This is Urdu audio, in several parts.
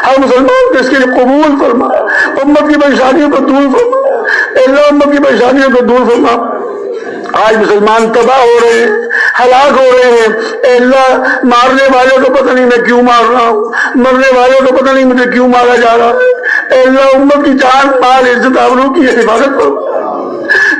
ہر مسلمان کو اس کے لیے قبول فرما، امت کی پریشانیوں کو دور فرما، اللہ امت کی پریشانیوں کو دور فرما۔ آج مسلمان تباہ ہو رہے ہیں، ہلاک ہو رہے ہیں، اے اللہ مارنے والوں کو پتہ نہیں میں کیوں مار رہا ہوں، مرنے والوں کو پتہ نہیں مجھے کیوں مارا جا رہا ہے، اے اللہ امت کی جان مال عزت آبرو کی حفاظت کرو،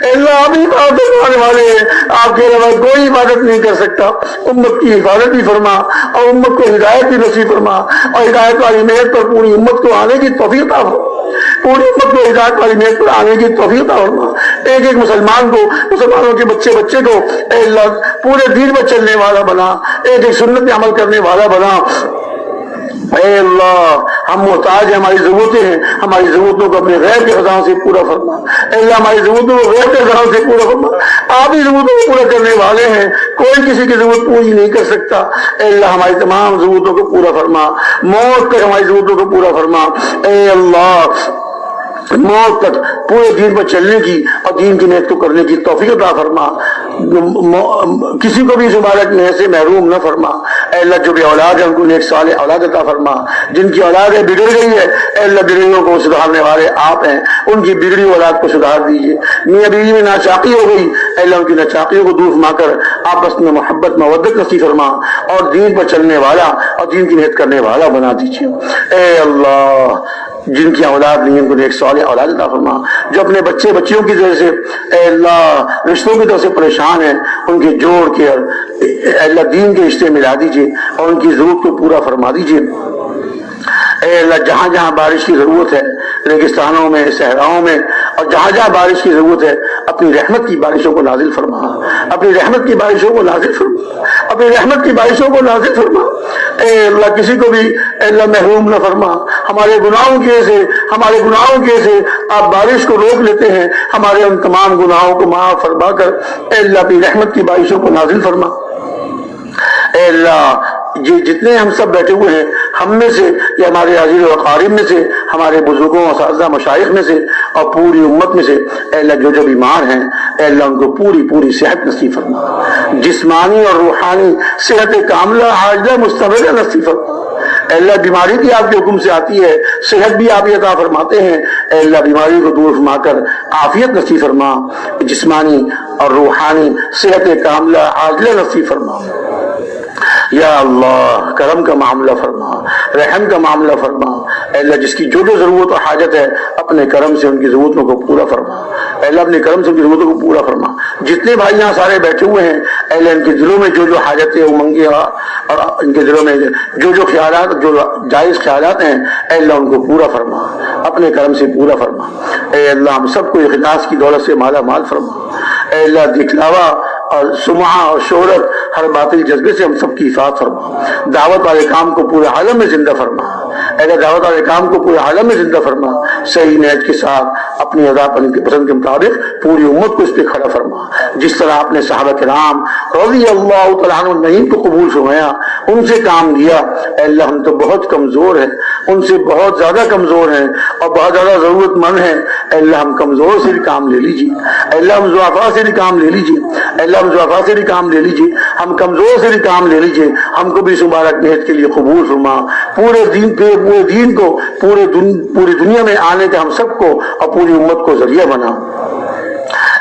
اے اللہ آپ ہی حفاظت کرنے والے ہیں، آپ کے علاوہ کوئی حفاظت نہیں کر سکتا، امت کی حفاظت بھی فرما اور امت کو ہدایت بھی نصیب فرما، اور ہدایت والی محنت پر پوری امت کو آنے کی توفیق عطا فرما، پوری امت کو ہدایت والی محنت پر آنے کی توفیق عطا فرما، ایک ایک مسلمان کو، مسلمانوں کے بچے بچے کو اے اللہ پورے دین پر چلنے والا بنا، ایک ایک سنت پہ عمل کرنے والا بنا۔ اے اللہ ہم محتاج ہیں، ہماری ضرورتیں ہیں، ہماری ضرورتوں کو اپنے غیر کے خزانوں سے پورا فرما، اے اللہ ہماری ضرورتوں کو غیر کے خزانوں سے پورا فرما، آپ ہی ضرورتوں کو پورا کرنے والے ہیں، کوئی کسی کی ضرورت پوری نہیں کر سکتا، اے اللہ ہماری تمام ضرورتوں کو پورا فرما، موت تک ہماری ضرورتوں کو پورا فرما، اے اللہ موت تک پورے دین پر چلنے کی اور دین کی محنت کو کرنے کی توفیق عطا فرما، کسی کو بھی اس مبارک محنت سے محروم نہ فرما، اے اللہ جو بھی اولاد ہے ان کو نیک صالح اولاد عطا فرما، جن کی اولاد بگڑ گئی ہے اے اللہ بگڑیوں کو سدھارنے والے آپ ہیں، ان کی بگڑی اولاد کو سدھار دیجیے، میاں بیوی میں ناچاقی ہو گئی اے اللہ ان کی ناچاقیوں کو دور فرما کر آپس میں محبت مودت نصیب فرما اور دین پر چلنے والا اور دین کی محنت کرنے والا بنا دیجیے، اے اللہ جن کی اولاد نہیں ان کو ایک صالح اولاد عطا فرما، جو اپنے بچے بچیوں کی وجہ سے اے اللہ رشتوں کی طرف سے پریشان ہیں ان کے جوڑ کے اے اللہ دین کے رشتے ملا دیجیے اور ان کی ضرورت کو پورا فرما دیجیے، اے اللہ جہاں جہاں بارش کی ضرورت ہے ریگستانوں میں صحراؤں میں اور جہاں جہاں بارش کی ضرورت ہے اپنی رحمت کی بارشوں کو نازل فرما، اپنی رحمت کی بارشوں کو نازل فرما، اپنی رحمت کی بارشوں کو نازل فرما، اے اللہ کسی کو بھی اے اللہ محروم نہ فرما، ہمارے گناہوں کی وجہ سے آپ بارش کو روک لیتے ہیں، ہمارے ان تمام گناہوں کو معاف فرما کر اے اللہ اپنی رحمت کی بارشوں کو نازل فرما، اے اللہ جتنے ہم سب بیٹھے ہوئے ہیں ہم میں سے یا ہمارے عزیز و اقارب میں سے ہمارے بزرگوں اساتذہ مشائخ میں سے اور پوری امت میں سے اے اللہ جو بیمار ہیں اے اللہ ان کو پوری صحت نصیب فرما، جسمانی اور روحانی صحت کاملہ عاجلہ مستمرہ نصیب فرما، اے اللہ بیماری بھی آپ کے حکم سے آتی ہے، صحت بھی آپ عطا فرماتے ہیں، اے اللہ بیماری کو دور فرما کر عافیت نصیب فرما، جسمانی اور روحانی صحت کاملہ عاجلہ نصیب فرما، یا اللہ کرم کا معاملہ فرما، رحم کا معاملہ فرما، اے اللہ جس کی جو ضرورت اور حاجت ہے اپنے کرم سے ان کی ضرورتوں کو پورا فرما، اے اللہ اپنے کرم سے ان کی ضرورتوں کو پورا فرما، جتنے بھائی یہاں سارے بیٹھے ہوئے ہیں اے اللہ ان کے دلوں میں جو حاجتیں امنگیں اور ان کے دلوں میں جو خیالات جو جائز خیالات ہیں اے اللہ ان کو پورا فرما، اپنے کرم سے پورا فرما، اے اللہ ہم سب کو اخلاص کی دولت سے مالا مال فرما، اے اللہ دکھلاوا اور سمعہ اور شہرت ہر باطل جذبے سے ہم سب کی حفاظت فرما، دعوت والے کام کو پورے عالم میں زندہ فرما، اے اللہ دعوت والے کام کو پورے عالم میں زندہ فرما، صحیح نیت کے ساتھ اپنی ادا پسند کے مطابق پوری امت کو اس پہ کھڑا فرما، جس طرح آپ نے صحابہ کرام رضی اللہ تعالیٰ عنہ نعیم کو قبول فرمایا ان سے کام لیا، اے اللہ ہم تو بہت کمزور ہیں، ان سے بہت زیادہ کمزور ہیں اور بہت زیادہ ضرورت مند ہیں، اے اللہ ہم کمزور سے بھی کام لے لیجیے، اے اللہ ہم ضعفاء سے بھی کام لے لیجیے، اے اللہ ہم ضعفاء سے بھی کام لے لیجیے، ہم کمزور سے بھی کام لے لیجیے، ہم کو بھی اس مبارک محنت کے لیے قبول فرما، پورے دین کو پوری دنیا میں آنے کا ہم سب کو اور پوری امت کو ذریعہ بنا،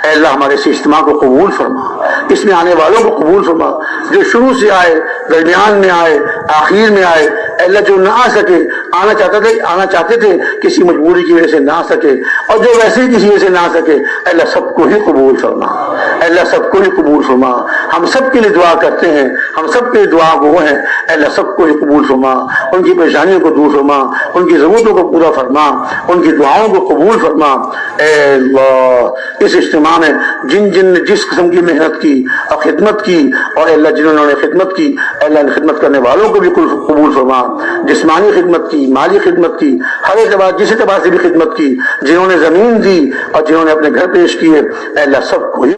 اے اللہ ہمارے اس اجتماع کو قبول فرما، اس میں آنے والوں کو قبول فرما، جو شروع سے آئے درمیان میں آئے آخر میں آئے، اے اللہ جو نہ آ سکے آنا چاہتے تھے کسی مجبوری کی وجہ سے نہ آ سکے اور جو ویسے ہی کسی وجہ سے نہ آ سکے اے اللہ سب کو ہی قبول فرما، اے اللہ سب کو ہی قبول فرما، ہم سب کے لیے دعا کرتے ہیں، ہم سب کے لیے دعا گو ہیں، اے اللہ سب کو ہی قبول فرما، ان کی پریشانیوں کو دور فرما، ان کی ضرورتوں کو پورا فرما، ان کی دعاؤں کو قبول فرما، اے اللہ اس اجتماع میں جن نے جس قسم کی محنت کی اور خدمت کی اور اے اللہ جنہوں نے خدمت کی اے اللہ خدمت کرنے والوں کو بھی قبول فرما، جسمانی خدمت کی مالی خدمت کی ہر اعتبار جس اعتبار سے بھی خدمت کی، جنہوں نے زمین دی اور جنہوں نے اپنے گھر پیش کیے اے اللہ سب کو